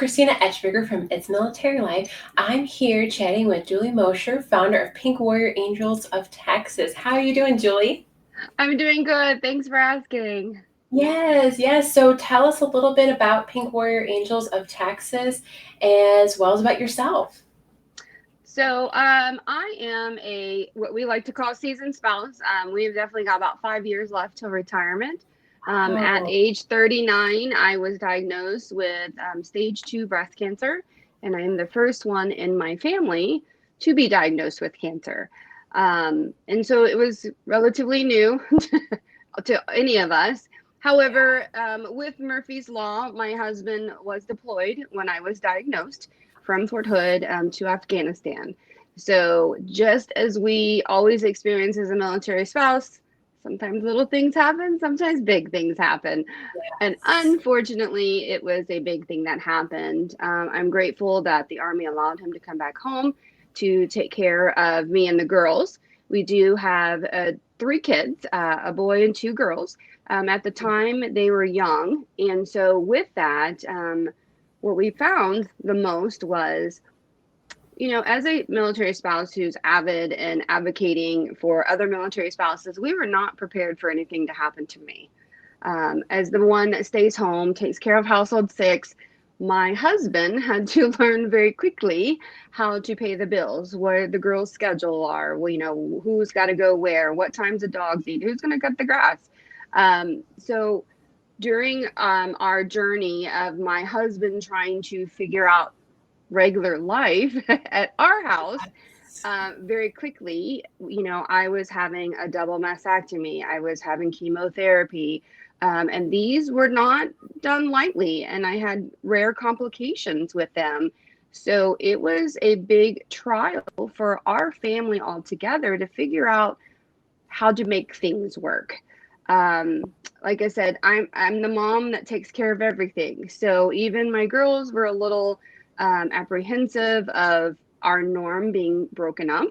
Christina Etchberger from It's Military Life. I'm here chatting with Julie Moser, founder of Pink Warrior Angels of Texas. How are you doing, Julie? I'm doing good. Thanks for asking. Yes. So tell us a little bit about Pink Warrior Angels of Texas as well as about yourself. I am what we like to call seasoned spouse. We've definitely got about 5 years left till retirement. At Oh, age 39, I was diagnosed with stage 2 breast cancer, and I am the first one in my family to be diagnosed with cancer. And so it was relatively new to any of us. However, with Murphy's Law, my husband was deployed when I was diagnosed from Fort Hood to Afghanistan. So, just as we always experience as a military spouse, sometimes little things happen, sometimes big things happen. And yes. unfortunately, it was a big thing that happened. I'm grateful that the Army allowed him to come back home to take care of me and the girls. We do have three kids, a boy and two girls. At the time, they were young. And so, with that, what we found the most was, as a military spouse who's avid and advocating for other military spouses, we were not prepared for anything to happen to me. As the one that stays home, takes care of household six, my husband had to learn very quickly how to pay the bills, where the girls' schedule are, who's got to go where, what times the dogs eat, who's going to cut the grass. So during our journey of my husband trying to figure out regular life at our house, very quickly, I was having a double mastectomy. I was having chemotherapy. And these were not done lightly, and I had rare complications with them. So it was a big trial for our family altogether to figure out how to make things work. Um, like I said, I'm the mom that takes care of everything. So even my girls were a little apprehensive of our norm being broken up.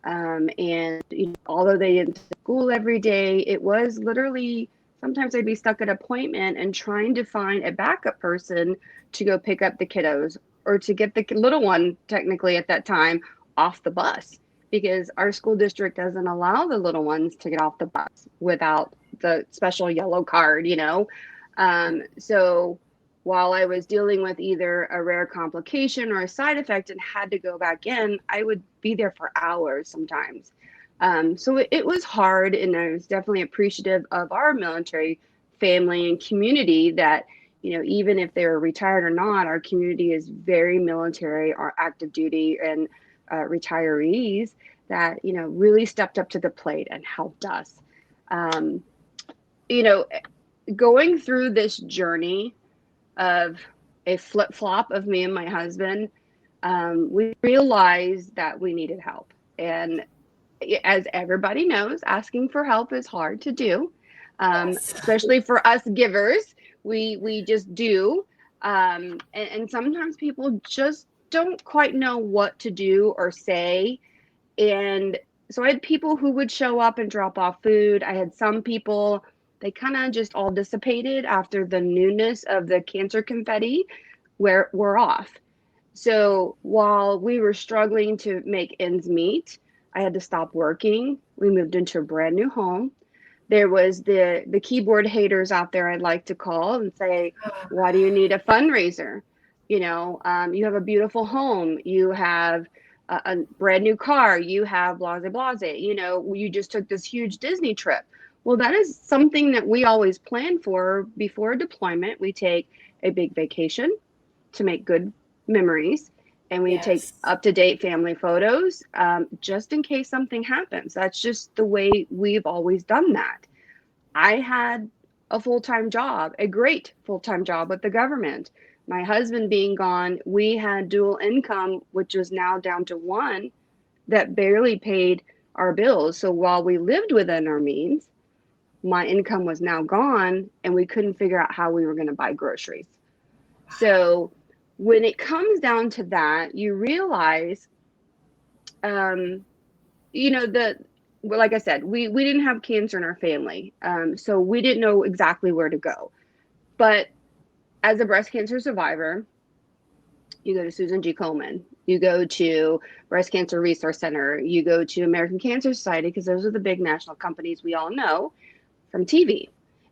And although they didn't school every day, it was literally sometimes I'd be stuck at an appointment and trying to find a backup person to go pick up the kiddos or to get the little one, technically at that time, off the bus because our school district doesn't allow the little ones to get off the bus without the special yellow card. So while I was dealing with either a rare complication or a side effect and had to go back in, I would be there for hours sometimes. So it was hard, and I was definitely appreciative of our military family and community that, even if they're retired or not, our community is very military, our active duty and retirees that, really stepped up to the plate and helped us. Um, you know, Going through this journey of a flip flop of me and my husband, we realized that we needed help. And as everybody knows, asking for help is hard to do, Yes. especially for us givers. We just do, and sometimes people just don't quite know what to do or say. And so I had people who would show up and drop off food. I had some people, they kind of just all dissipated after the newness of the cancer confetti where we're off. So while we were struggling to make ends meet, I had to stop working. We moved into a brand new home. There was the keyboard haters out there, I'd like to call and say, why do you need a fundraiser? You have a beautiful home. You have a brand new car. You have blase blase. You just took this huge Disney trip. Well, that is something that we always plan for before a deployment. We take a big vacation to make good memories, and we take Yes. up to date family photos, just in case something happens. That's just the way we've always done that. I had a full time job, a great full time job with the government. My husband being gone, we had dual income, which was now down to one that barely paid our bills. So while we lived within our means, my income was now gone, and we couldn't figure out how we were going to buy groceries. So when it comes down to that, you realize, um, the well, like I said, we didn't have cancer in our family, so we didn't know exactly where to go. But as a breast cancer survivor, You go to Susan G. Komen, you go to Breast Cancer Resource Center, you go to American Cancer Society, because those are the big national companies we all know from TV.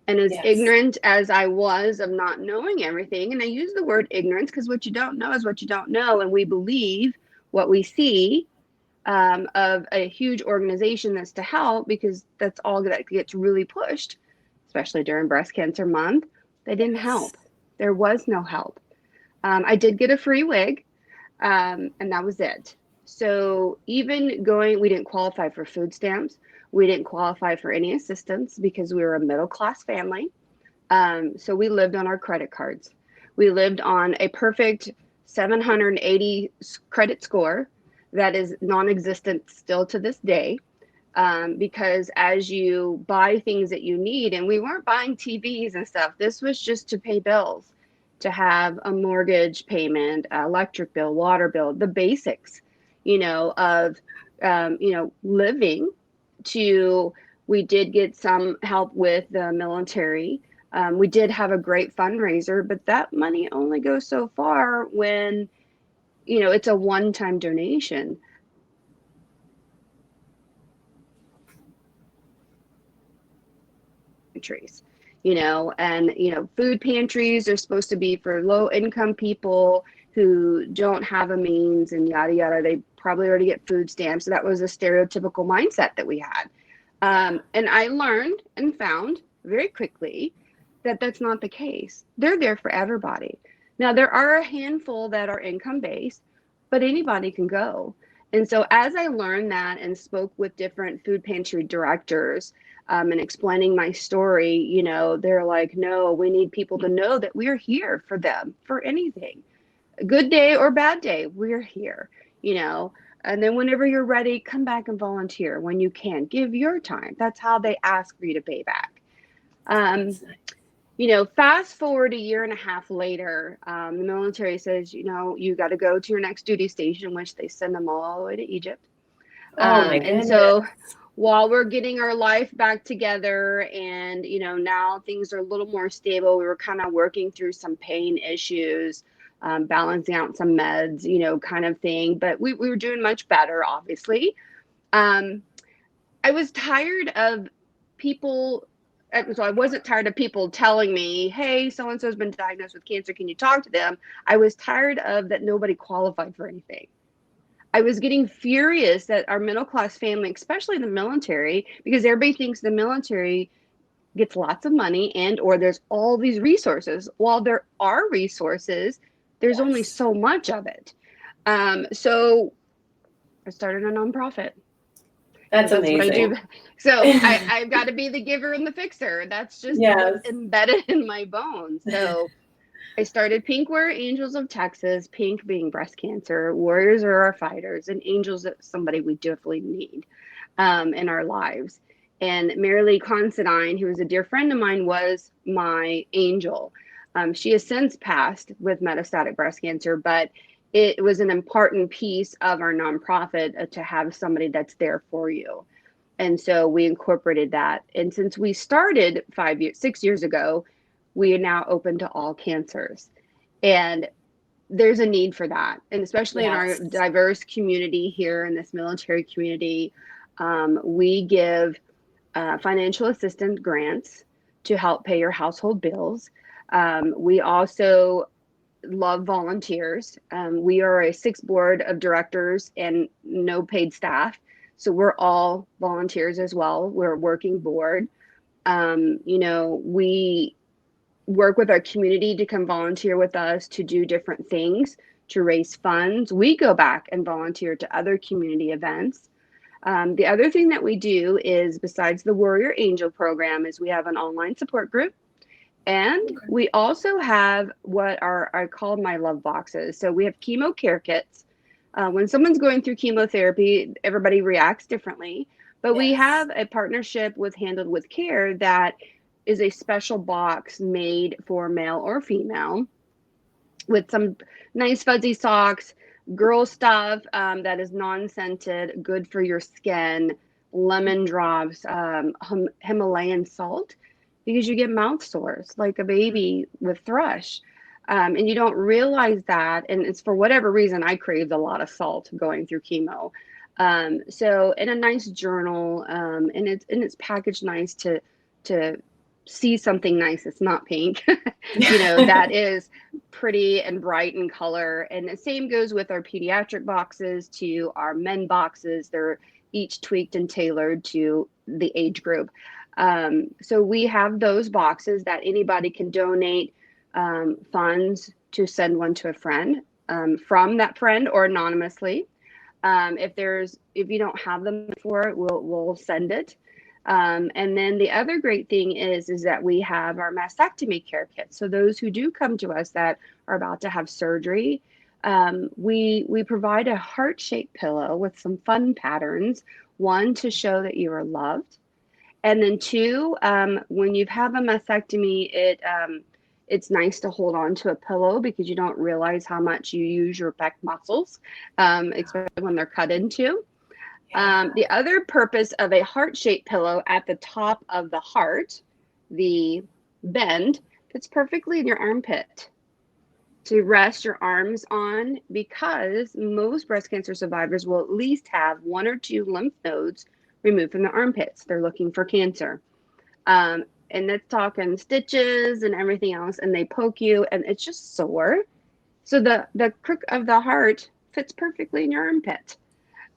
And as Yes. ignorant as I was of not knowing everything, and I use the word ignorance because what you don't know is what you don't know, and we believe what we see of a huge organization that's to help, because that's all that gets really pushed, especially during Breast Cancer Month. They didn't Yes. help. There was no help. I did get a free wig, and that was it. So even going, we didn't qualify for food stamps. We didn't qualify for any assistance because we were a middle class family. So we lived on our credit cards. We lived on a perfect 780 credit score that is non-existent still to this day. Because as you buy things that you need, and we weren't buying TVs and stuff, this was just to pay bills, to have a mortgage payment, electric bill, water bill, the basics, of, living. To We did get some help with the military. We did have a great fundraiser, but that money only goes so far when, it's a one-time donation. Pantries, and food pantries are supposed to be for low income people who don't have a means, and yada yada. They probably already get food stamps. So that was a stereotypical mindset that we had. And I learned and found very quickly that that's not the case. They're there for everybody. Now, there are a handful that are income based, but anybody can go. And so, as I learned that and spoke with different food pantry directors, and explaining my story, they're like, no, we need people to know that we're here for them for anything, good day or bad day, we're here, you know. And then whenever you're ready, come back and volunteer when you can. Give your time. That's how they ask for you to pay back. Um, That's nice. Fast forward a year and a half later, the military says, you got to go to your next duty station, which they send them all the way to Egypt. Oh my And goodness. so while we're getting our life back together, and, now things are a little more stable, we were kind of working through some pain issues, balancing out some meds, kind of thing. But we were doing much better, obviously. Um, I was tired of people. So I wasn't tired of people telling me, hey, so and so has been diagnosed with cancer. Can you talk to them? I was tired of that nobody qualified for anything. I was getting furious that our middle class family, especially the military, because everybody thinks the military gets lots of money and or there's all these resources. While there are resources, there's only Yes. so much of it. So I started a nonprofit because That's that's what I do. amazing. So I've got to be the giver and the fixer. That's just what's Yes. embedded in my bones. So I started Pink Warrior Angels of Texas, pink being breast cancer, warriors are our fighters, and angels are somebody we definitely need in our lives. And Mary Lee Considine, who was a dear friend of mine, was my angel. She has since passed with metastatic breast cancer, but it was an important piece of our nonprofit to have somebody that's there for you. And so we incorporated that. And since we started 6 years ago, we are now open to all cancers. And there's a need for that. And especially in our Yes. diverse community here in this military community, we give financial assistance grants to help pay your household bills. We also love volunteers. We are a 6 board of directors and no paid staff. So we're all volunteers as well. We're a working board. We work with our community to come volunteer with us to do different things to raise funds. We go back and volunteer to other community events. The other thing that we do is, besides the Warrior Angel program, is we have an online support group. And Okay. we also have what I call my love boxes. So we have chemo care kits. When someone's going through chemotherapy, everybody reacts differently. But we Yes. have a partnership with Handled with Care that is a special box made for male or female with some nice fuzzy socks, girl stuff that is non-scented, good for your skin, lemon drops, Himalayan salt, because you get mouth sores like a baby with thrush. And you don't realize that. And it's for whatever reason, I craved a lot of salt going through chemo. So in a nice journal, and it's packaged nice to see something nice. It's not pink, that is pretty and bright in color. And the same goes with our pediatric boxes to our men boxes. They're each tweaked and tailored to the age group. So we have those boxes that anybody can donate funds to send one to a friend, from that friend or anonymously. If you don't have them for it, we'll send it. And then the other great thing is that we have our Mastectomy Care Kit. So those who do come to us that are about to have surgery, we provide a heart-shaped pillow with some fun patterns. One, to show that you are loved, and then two, when you have a mastectomy, it's nice to hold on to a pillow because you don't realize how much you use your pec muscles, especially when they're cut into. The other purpose of a heart-shaped pillow at the top of the heart, the bend, fits perfectly in your armpit to rest your arms on, because most breast cancer survivors will at least have 1 or 2 lymph nodes removed from the armpits. They're looking for cancer. And that's talking stitches and everything else, and they poke you and it's just sore. So the crook of the heart fits perfectly in your armpit.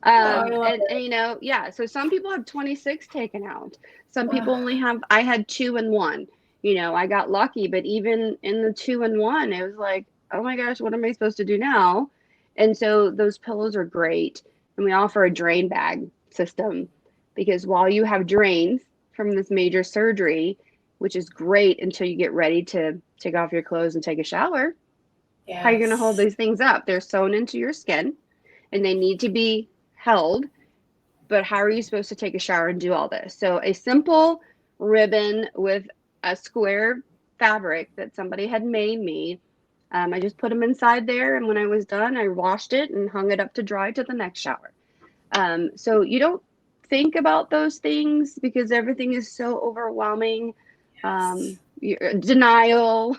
So some people have 26 taken out. Some people only have, I had 2 and 1. I got lucky, but even in the 2 and 1, it was like, oh my gosh, what am I supposed to do now? And so those pillows are great. And we offer a drain bag system, because while you have drains from this major surgery, which is great until you get ready to take off your clothes and take a shower, how are you going to hold these things up? They're sewn into your skin and they need to be held. But how are you supposed to take a shower and do all this? So a simple ribbon with a square fabric that somebody had made me. I just put them inside there, and when I was done, I washed it and hung it up to dry to the next shower. So you don't think about those things because everything is so overwhelming. Denial.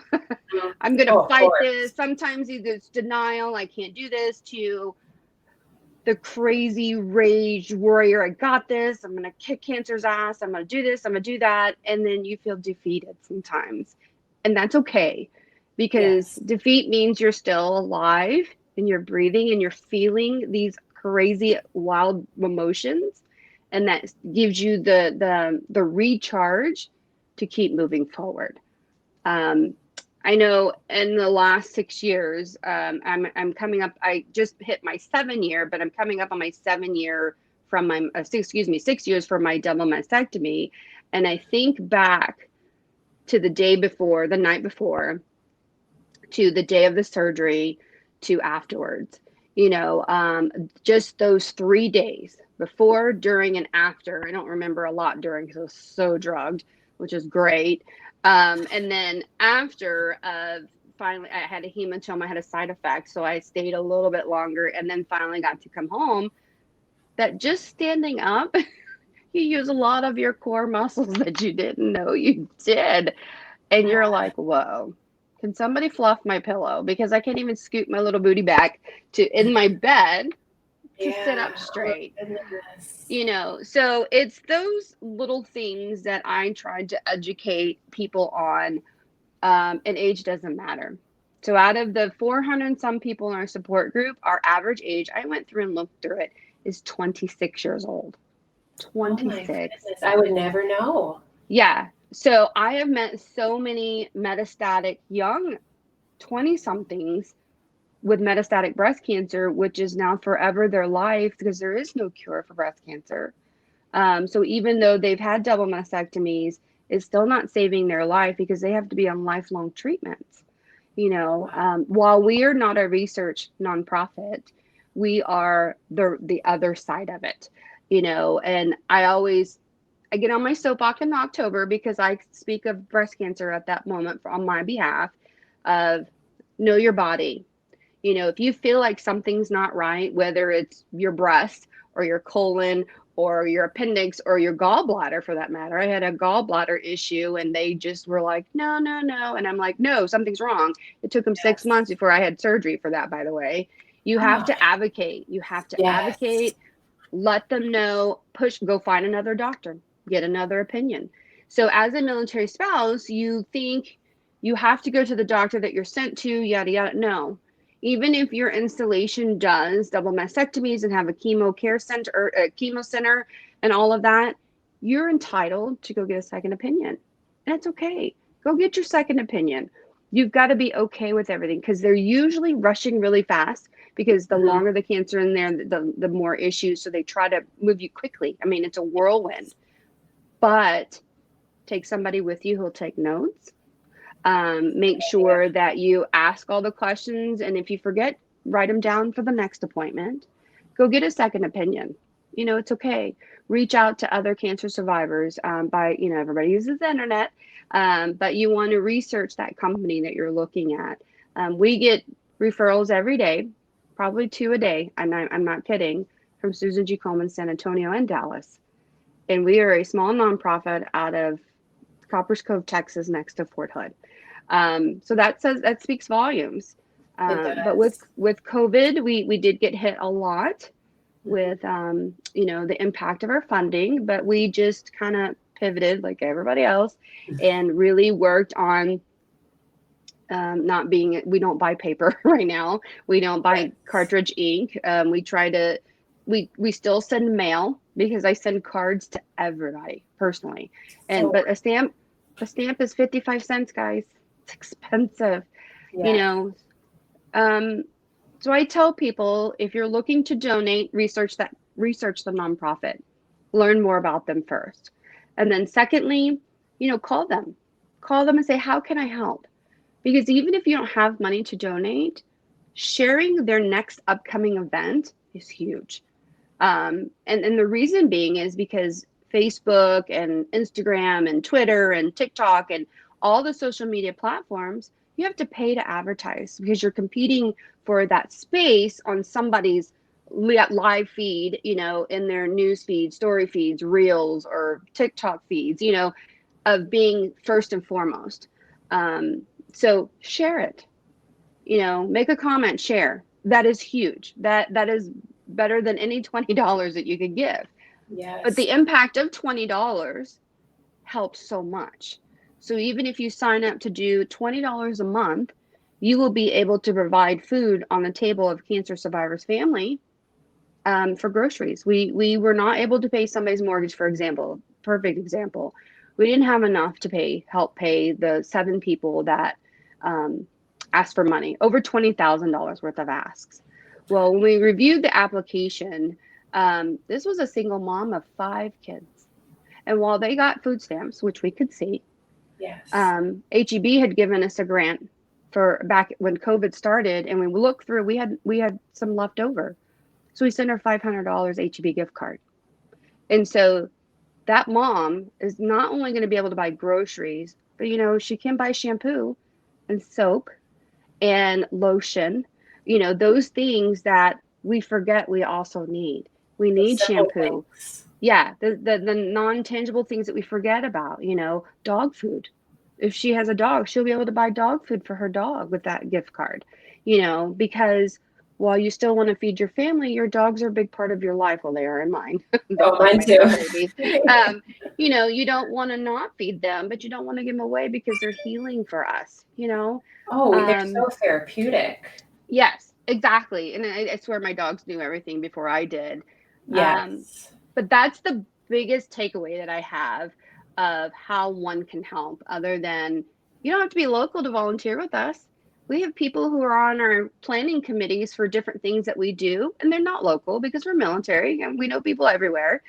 I'm going to fight this. Sometimes it's denial. I can't do this, to the crazy rage warrior. I got this. I'm going to kick cancer's ass. I'm going to do this. I'm going to do that. And then you feel defeated sometimes. And that's okay, because defeat means you're still alive and you're breathing and you're feeling these crazy, wild emotions. And that gives you the recharge to keep moving forward. I know in the last 6 years, I'm coming up. I just hit my 7 year, but I'm coming up on my 7 year from my 6 years from my double mastectomy. And I think back to the day before, the night before, to the day of the surgery, to afterwards. Just those 3 days before, during, and after. I don't remember a lot during because I was so drugged, which is great. And then after, finally, I had a hematoma, I had a side effect, so I stayed a little bit longer, and then finally got to come home. That just standing up, you use a lot of your core muscles that you didn't know you did. And you're like, whoa, can somebody fluff my pillow? Because I can't even scoot my little booty back in my bed to sit up straight. So it's those little things that I tried to educate people on, and age doesn't matter. So out of the 400 and some people in our support group, our average age, I went through and looked through it, is 26 years old. 26. I would never know. Yeah. So I have met so many metastatic young 20-somethings with metastatic breast cancer, which is now forever their life, because there is no cure for breast cancer. So even though they've had double mastectomies, it's still not saving their life because they have to be on lifelong treatments. While we are not a research nonprofit, we are the other side of it, and I get on my soapbox in October because I speak of breast cancer at that moment on my behalf of know your body. If you feel like something's not right, whether it's your breast or your colon or your appendix or your gallbladder for that matter. I had a gallbladder issue and they just were like, no, no, no. And I'm like, no, something's wrong. It took them 6 months before I had surgery for that, by the way. You have to advocate. You have to advocate, let them know, push, go find another doctor, get another opinion. So as a military spouse, you think you have to go to the doctor that you're sent to, yada, yada. No. Even if your installation does double mastectomies and have a chemo care center or a chemo center and all of that, you're entitled to go get a second opinion. And it's okay. Go get your second opinion. You've got to be okay with everything because they're usually rushing really fast because the longer the cancer in there, the more issues. So they try to move you quickly. I mean, it's a whirlwind, but take somebody with you who'll take notes. Make sure that you ask all the questions. And if you forget, write them down for the next appointment. Go get a second opinion. You know, it's okay. Reach out to other cancer survivors everybody uses the internet, but you want to research that company that you're looking at. We get referrals every day, probably 2 a day. And I'm not kidding, from Susan G. Komen, San Antonio, and Dallas. And we are a small nonprofit out of Coppers Cove, Texas, next to Fort Hood. So that speaks volumes. But with COVID, we did get hit a lot with, the impact of our funding, but we just kind of pivoted like everybody else and really worked on we don't buy paper right now. We don't buy cartridge ink. We still send mail because I send cards to everybody personally. But a stamp is 55 cents, guys. It's expensive, So I tell people, if you're looking to donate, research the nonprofit, learn more about them first. And then secondly, call them and say, how can I help? Because even if you don't have money to donate, sharing their next upcoming event is huge. And the reason being is because Facebook and Instagram and Twitter and TikTok and all the social media platforms, you have to pay to advertise because you're competing for that space on somebody's live feed, in their news feed, story feeds, reels, or TikTok feeds, of being first and foremost. So share it, make a comment, share. That is huge. That is better than any $20 that you could give. Yes. But the impact of $20 helps so much. So even if you sign up to do $20 a month, you will be able to provide food on the table of cancer survivors' family for groceries. We were not able to pay somebody's mortgage, for example. Perfect example. We didn't have enough to help pay the 7 people that asked for money, over $20,000 worth of asks. Well, when we reviewed the application, this was a single mom of 5 kids. And while they got food stamps, which we could see, HEB had given us a grant for back when COVID started, and when we looked through, we had some left over. So we sent her $500 HEB gift card. And so that mom is not only going to be able to buy groceries, but she can buy shampoo and soap and lotion, those things that we forget we also need. We need shampoo. Yeah, the non-tangible things that we forget about, dog food. If she has a dog, she'll be able to buy dog food for her dog with that gift card, because while you still want to feed your family, your dogs are a big part of your life. Well, they are in mine. Mine too. You don't want to not feed them, but you don't want to give them away because they're healing for us, Oh, they're so therapeutic. Yes, exactly. And I swear my dogs knew everything before I did. Yes. But that's the biggest takeaway that I have of how one can help, other than you don't have to be local to volunteer with us. We have people who are on our planning committees for different things that we do, and they're not local because we're military and we know people everywhere.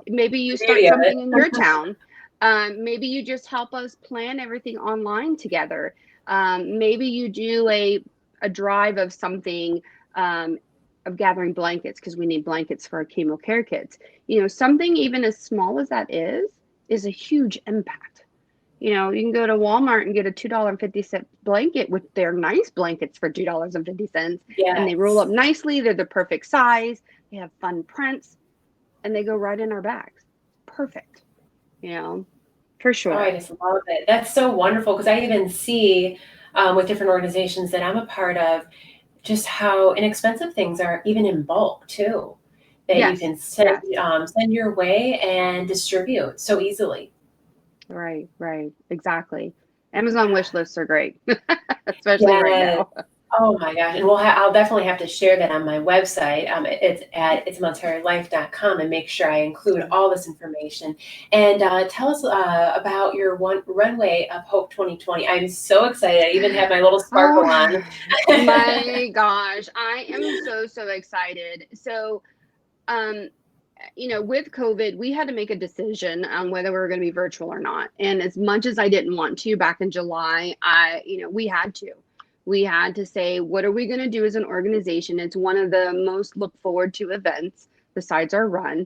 Maybe you start something in your town. Maybe you just help us plan everything online together. Maybe you do a drive of something, of gathering blankets because we need blankets for our chemo care kits. Something even as small as that is a huge impact. You can go to Walmart and get a $2.50 blanket with their nice blankets for $2.50. Yes. And they roll up nicely. They're the perfect size. They have fun prints. and they go right in our bags. Perfect. For Oh, I sure. just love it. That's so wonderful because I even see with different organizations that I'm a part of just how inexpensive things are, even in bulk too, that you Yes. can send Yes. send your way and distribute so easily. Right. Right. Exactly. Amazon Yeah. wish lists are great, especially right Yes. now. Oh my gosh. And I'll definitely have to share that on my website. It's at itsmilitarylife.com and make sure I include all this information. And tell us about your Runway of Hope 2020. I'm so excited. I even have my little sparkle on. Oh my gosh. I am so, so excited. So, um, with COVID, we had to make a decision on whether we were going to be virtual or not. And as much as I didn't want to back in July, we had to. We had to say, what are we going to do as an organization? It's one of the most look forward to events besides our run.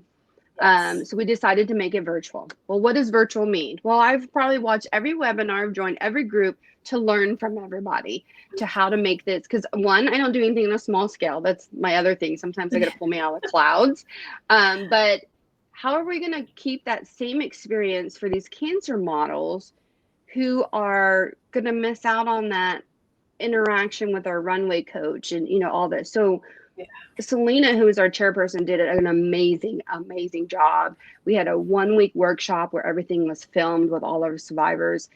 Yes. So we decided to make it virtual. Well, what does virtual mean? Well, I've probably watched every webinar, I've joined every group to learn from everybody to how to make this. Because one, I don't do anything on a small scale. That's my other thing. Sometimes I got to pull me out of the clouds. But how are we going to keep that same experience for these cancer models who are going to miss out on that interaction with our runway coach and all this? So Yeah. Selena, who is our chairperson, did an amazing, amazing job. We had a 1 week workshop where everything was filmed with all our survivors.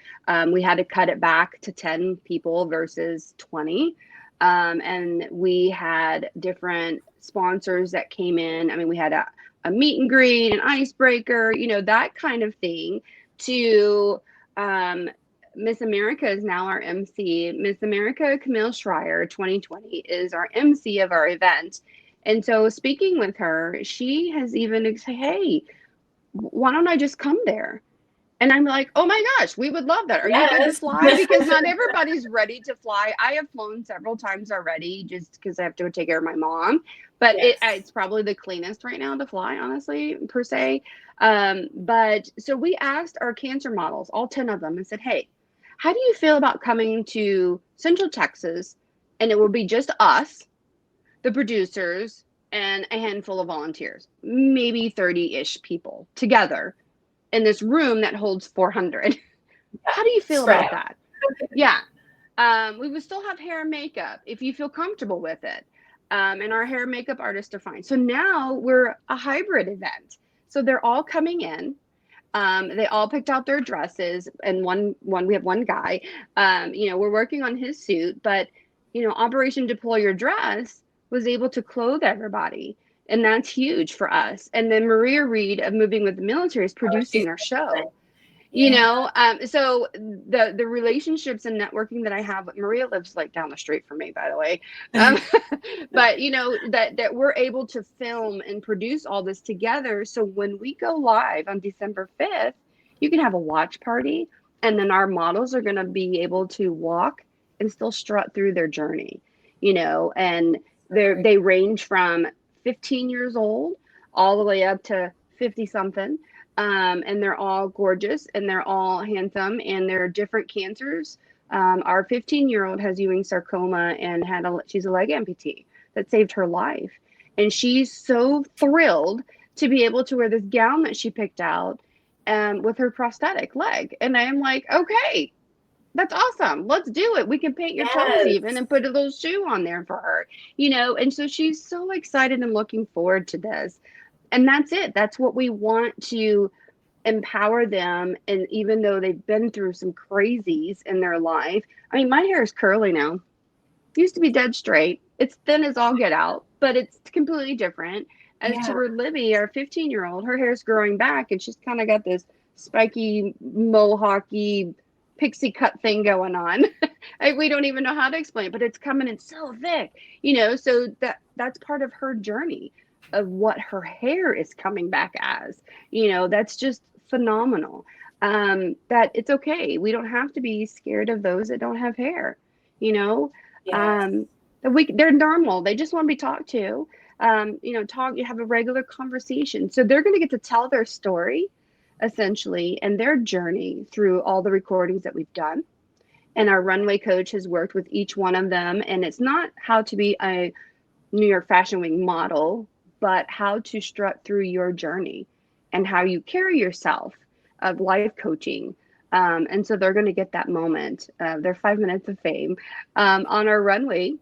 We had to cut it back to 10 people versus 20. And we had different sponsors that came in. I mean, we had a meet and greet, an icebreaker, that kind of thing to um, Miss America is now our MC. Miss America Camille Schreier 2020 is our MC of our event. And so speaking with her, she has even said, hey, why don't I just come there? And I'm like, oh my gosh, we would love that. Are you good to Yes. fly? Because not everybody's ready to fly. I have flown several times already just because I have to take care of my mom. But Yes. it's probably the cleanest right now to fly, honestly, per se. But so we asked our cancer models, all 10 of them, and said, hey, how do you feel about coming to Central Texas? And it will be just us, the producers, and a handful of volunteers, maybe 30-ish people together in this room that holds 400. Yeah. How do you feel Spread about out. that? Yeah. We would still have hair and makeup if you feel comfortable with it. And our hair and makeup artists are fine. So now we're a hybrid event. So they're all coming in. They all picked out their dresses, and one we have one guy. We're working on his suit, but Operation Deploy Your Dress was able to clothe everybody, and that's huge for us. And then Maria Reed of Moving with the Military is Oh, she's producing our excellent. show. Yeah. So the relationships and networking that I have, Maria lives like down the street from me, by the way. Um, but that we're able to film and produce all this together. So when we go live on December 5th, you can have a watch party, and then our models are going to be able to walk and still strut through their journey, and they range from 15 years old all the way up to 50 something. And they're all gorgeous and they're all handsome and they're different cancers. Our 15-year-old has Ewing sarcoma and she's a leg amputee that saved her life. And she's so thrilled to be able to wear this gown that she picked out with her prosthetic leg. And I am like, okay, that's awesome. Let's do it. We can paint your toes even Yes. and put a little shoe on there for her, And so she's so excited and looking forward to this. And that's it. That's what we want to empower them. And even though they've been through some crazies in their life, I mean, my hair is curly now. It used to be dead straight. It's thin as all get out, but it's completely different. As to Yeah. where Libby, our 15-year-old, her hair's growing back and she's kind of got this spiky, mohawky, pixie cut thing going on. We don't even know how to explain it, but it's coming in so thick, so that's part of her journey of what her hair is coming back as. That's just phenomenal. That it's okay. We don't have to be scared of those that don't have hair, you know. Yes. Um, they're normal. They just want to be talked to. You have a regular conversation. So they're going to get to tell their story, essentially, and their journey through all the recordings that we've done. And our runway coach has worked with each one of them. And it's not how to be a New York Fashion Week model, but how to strut through your journey and how you carry yourself of life coaching. And so they're going to get that moment, their 5 minutes of fame on our runway.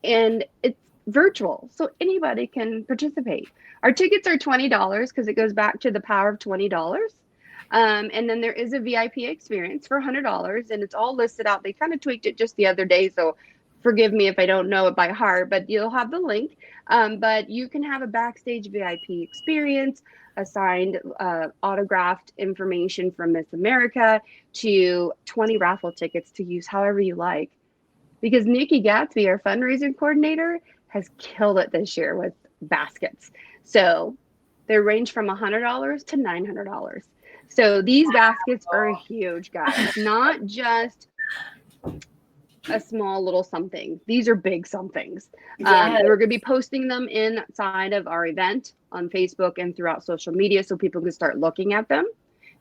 And it's virtual, so anybody can participate. Our tickets are $20 because it goes back to the power of $20. And then there is a VIP experience for $100, and it's all listed out. They kind of tweaked it just the other day, so forgive me if I don't know it by heart, but you'll have the link. But you can have a backstage VIP experience, assigned autographed information from Miss America, to 20 raffle tickets to use however you like. Because Nikki Gatsby, our fundraising coordinator, has killed it this year with baskets. So they range from $100 to $900. So these baskets are huge, guys, not just a small little something. These are big somethings. Yes. We're going to be posting them inside of our event on Facebook and throughout social media so people can start looking at them.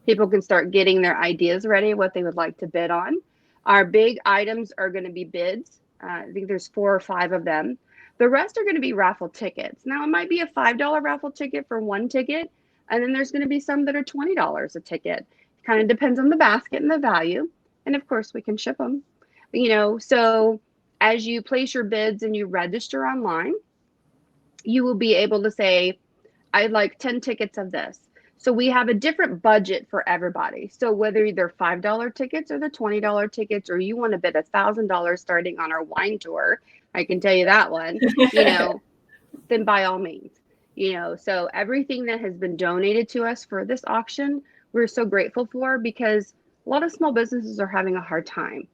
People can start getting their ideas ready, what they would like to bid on. Our big items are going to be bids. I think there's 4 or 5 of them. The rest are going to be raffle tickets. Now, it might be a $5 raffle ticket for one ticket, and then there's going to be some that are $20 a ticket. It kind of depends on the basket and the value. And of course, we can ship them. You know, so as you place your bids and you register online, you will be able to say, I'd like 10 tickets of this. So we have a different budget for everybody. So whether they're $5 tickets or the $20 tickets, or you want to bid $1,000 starting on our wine tour, I can tell you that one, you know, then by all means, you know, so everything that has been donated to us for this auction, we're so grateful for, because a lot of small businesses are having a hard time.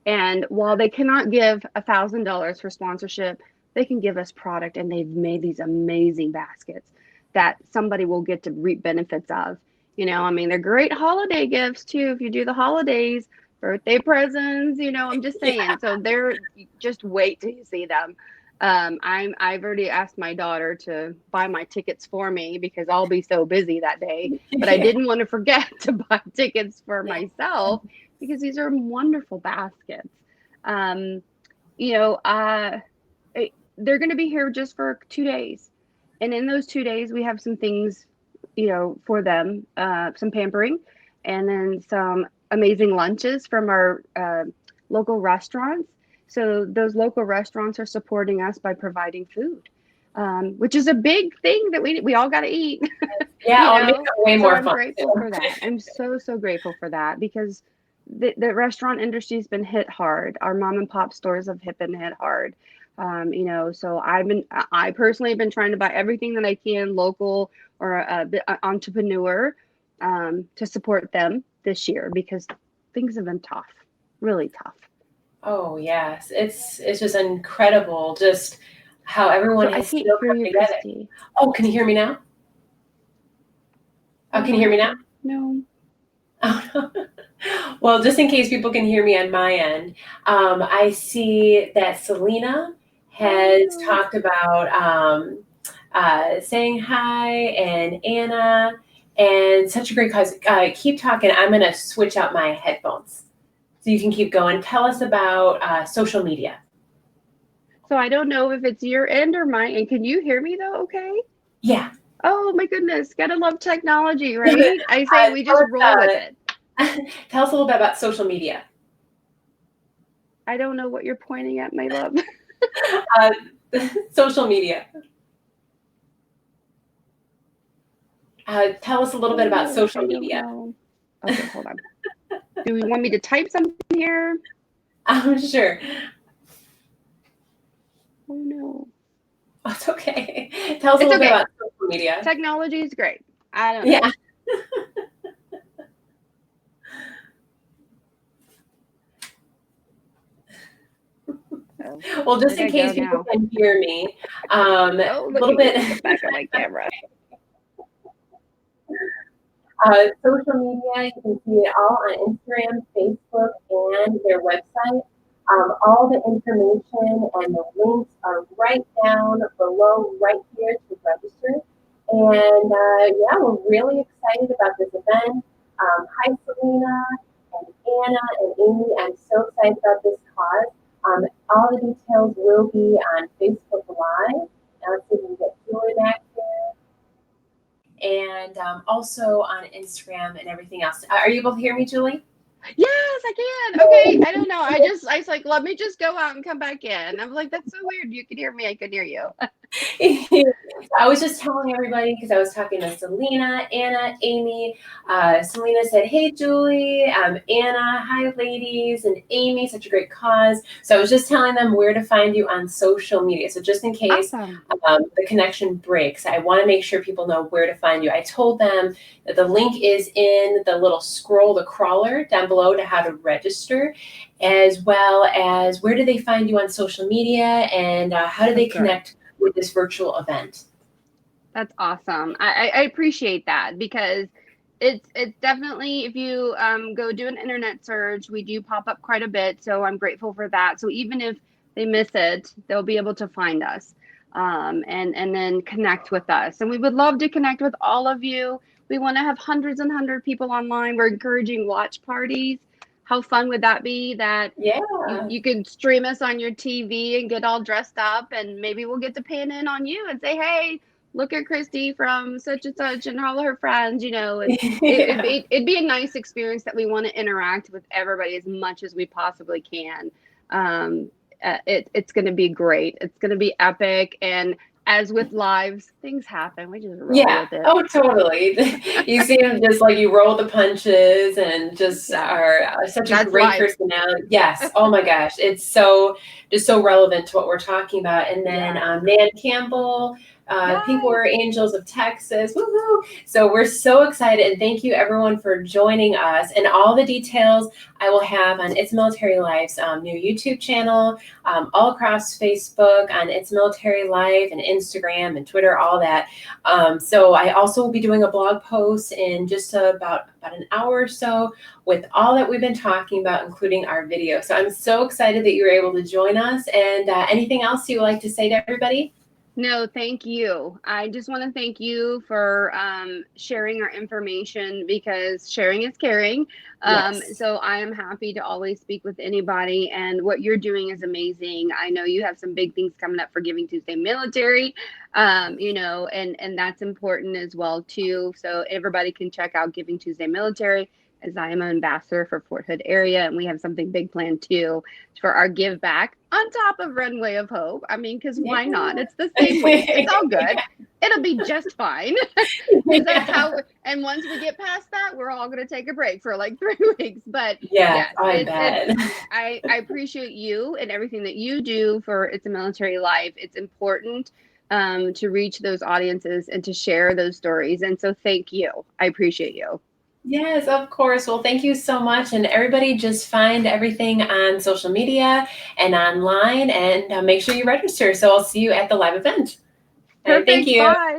And while they cannot give $1,000 for sponsorship, they can give us product, and they've made these amazing baskets that somebody will get to reap benefits of. You know, I mean, they're great holiday gifts too. If you do the holidays, birthday presents, I'm just saying. Yeah. So they're, just wait till you see them. I've already asked my daughter to buy my tickets for me because I'll be so busy that day, but I didn't want to forget to buy tickets for myself because these are wonderful baskets. They're going to be here just for 2 days. And in those 2 days, we have some things, for them, some pampering, and then some amazing lunches from our local restaurants. So those local restaurants are supporting us by providing food, which is a big thing that we all got to eat. Yeah, I'll make it way more fun. I'm grateful for that. I'm so grateful for that, because the restaurant industry has been hit hard. Our mom and pop stores have been hit hard. So I personally have been trying to buy everything that I can local or entrepreneur to support them this year, because things have been tough, really tough. Oh yes, it's just incredible, just how everyone has still come together. Christy. Oh, can you hear me now? Oh, can you hear me now? No. Oh, no. Well, just in case people can hear me on my end, I see that Selena has talked about saying hi, and Anna, and such a great cause. Keep talking. I'm going to switch out my headphones so you can keep going. Tell us about social media. So I don't know if it's your end or mine. And can you hear me though? Okay. Yeah. Oh my goodness. Gotta love technology, right? I say we just roll with it. Tell us a little bit about social media. I don't know what you're pointing at, my love. Social media. Tell us a little bit about social media. Okay, hold on. Do we want me to type something here? Sure. Oh no. Oh, it's okay. Tell us a little bit about social media. Technology is great. I don't know. Yeah. Well, just in case people can hear me, a little bit back on my camera. Social media, you can see it all on Instagram, Facebook, and their website. All the information and the links are right down below, right here to register. And we're really excited about this event. Hi, Selena and Anna and Amy. I'm so excited about this cause. All the details will be on Facebook Live. Now let's see if we can get Julie back here. and also on Instagram and everything else. Are you able to hear me, Julie? Yes, I can. Okay. I don't know. I was like, let me just go out and come back in. I'm like, that's so weird. You could hear me. I couldn't hear you. I was just telling everybody because I was talking to Selena, Anna, Amy. Selena said, "Hey, Julie." Anna, "Hi, ladies," and Amy, "Such a great cause." So I was just telling them where to find you on social media. So just in case Awesome. the connection breaks, I want to make sure people know where to find you. I told them that the link is in the little scroll, the crawler down below to how to register, as well as where do they find you on social media and how do they connect with this virtual event. That's awesome. I appreciate that because it's definitely, if you go do an internet search, we do pop up quite a bit. So I'm grateful for that. So even if they miss it, they'll be able to find us and then connect with us. And we would love to connect with all of you. We want to have hundreds and hundreds of people online. We're encouraging watch parties. How fun would that be that you could stream us on your TV and get all dressed up, and maybe we'll get to pin in on you and say, hey, look at Christy from such and such and all of her friends, you know. It'd be a nice experience that we want to interact with everybody as much as we possibly can. It's going to be great. It's going to be epic. And as with lives, things happen. We just roll with it. Oh, totally. You seem just like you roll the punches and just are such a great personality. Yes. Oh my gosh. It's just so relevant to what we're talking about. And then Nan Campbell, Pink Warrior Angels of Texas. Woohoo! So we're so excited, and thank you everyone for joining us. And all the details I will have on It's Military Life's new YouTube channel, all across Facebook, on It's Military Life, and Instagram and Twitter, all that. So I also will be doing a blog post in just about an hour or so with all that we've been talking about, including our video. So I'm so excited that you were able to join us. And anything else you would like to say to everybody? No, thank you. I just want to thank you for sharing our information, because sharing is caring. So I am happy to always speak with anybody, and what you're doing is amazing. I know you have some big things coming up for Giving Tuesday Military, you know, and that's important as well too. So everybody can check out Giving Tuesday Military, as I am an ambassador for Fort Hood area, and we have something big planned too for our give back on top of Runway of Hope. I mean, because why not? It's the same way. It's all good. It'll be just fine. That's how. And once we get past that, we're all going to take a break for like 3 weeks. But yes, I appreciate you and everything that you do for It's a Military Life. It's important to reach those audiences and to share those stories. And so thank you. I appreciate you. Yes, of course. Well, thank you so much. And everybody just find everything on social media and online, and make sure you register. So I'll see you at the live event. Perfect. Thank you. Bye.